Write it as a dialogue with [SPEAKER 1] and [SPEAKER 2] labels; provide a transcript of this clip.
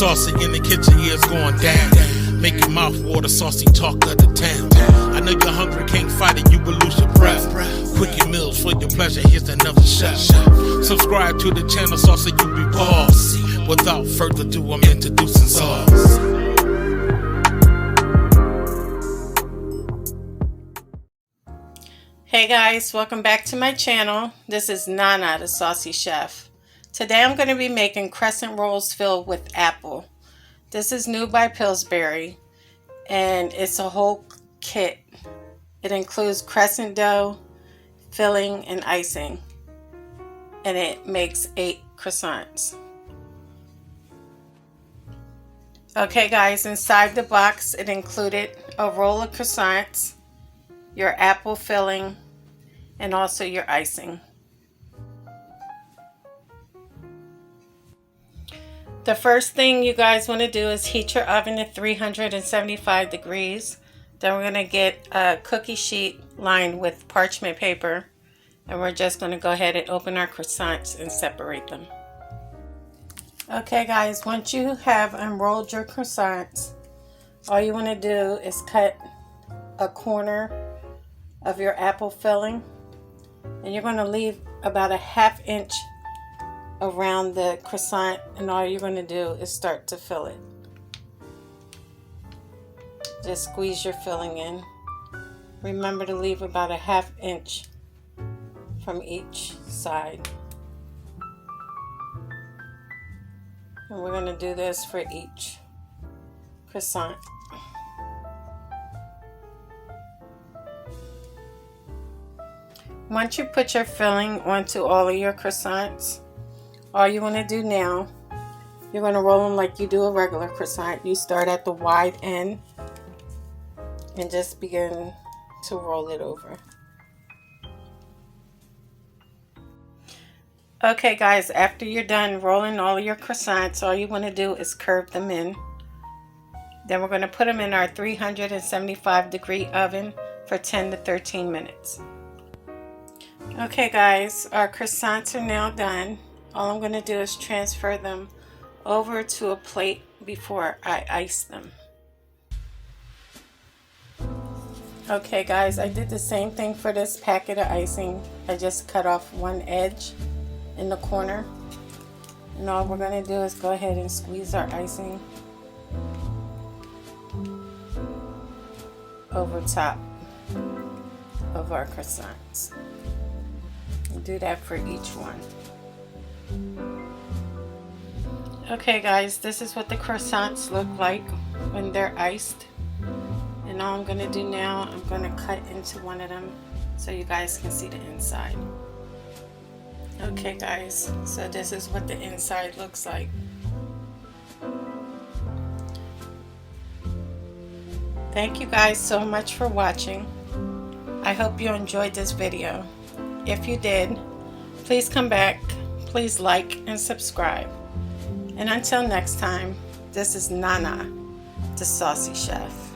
[SPEAKER 1] saucy in the kitchen, yeah, it's going down. Make your mouth water, saucy talk of the town. I know you're hungry, can't fight it, you will lose your breath. Quickie meals for your pleasure, here's another chef. Subscribe to the channel, saucy, you be boss. Without further ado, I'm introducing sauce.
[SPEAKER 2] Hey guys, welcome back to my channel. This is Nana, the Saucy Chef. Today I'm going to be making crescent rolls filled with apple. This is new by Pillsbury, and it's a whole kit. It includes crescent dough, filling, and icing, and it makes 8 croissants. Okay guys, inside the box it included a roll of croissants, your apple filling, and also your icing. The first thing you guys want to do is heat your oven to 375 degrees. Then we're going to get a cookie sheet lined with parchment paper, and we're just going to go ahead and open our croissants and separate them. Okay guys, once you have unrolled your croissants, all you want to do is cut a corner of your apple filling, and you're going to leave about a ½ inch around the croissant, and all you're going to do is start to fill it. Just squeeze your filling in. Remember to leave about a ½ inch from each side. And we're going to do this for each croissant. Once you put your filling onto all of your croissants, all you want to do now, you're going to roll them like you do a regular croissant. You start at the wide end and just begin to roll it over. Okay guys, after you're done rolling all of your croissants, all you want to do is curve them in. Then we're going to put them in our 375 degree oven for 10 to 13 minutes. Okay guys, our croissants are now done. All I'm going to do is transfer them over to a plate before I ice them. Okay guys, I did the same thing for this packet of icing. I just cut off one edge in the corner. And all we're going to do is go ahead and squeeze our icing over top of our croissants. Do that for each one. Okay guys, this is what the croissants look like when they're iced. And all I'm going to do now, I'm going to cut into one of them so you guys can see the inside. Okay guys, so this is what the inside looks like. Thank you guys so much for watching. I hope you enjoyed this video. If you did, please come back, please like and subscribe. And until next time, this is Nana, the Saucy Chef.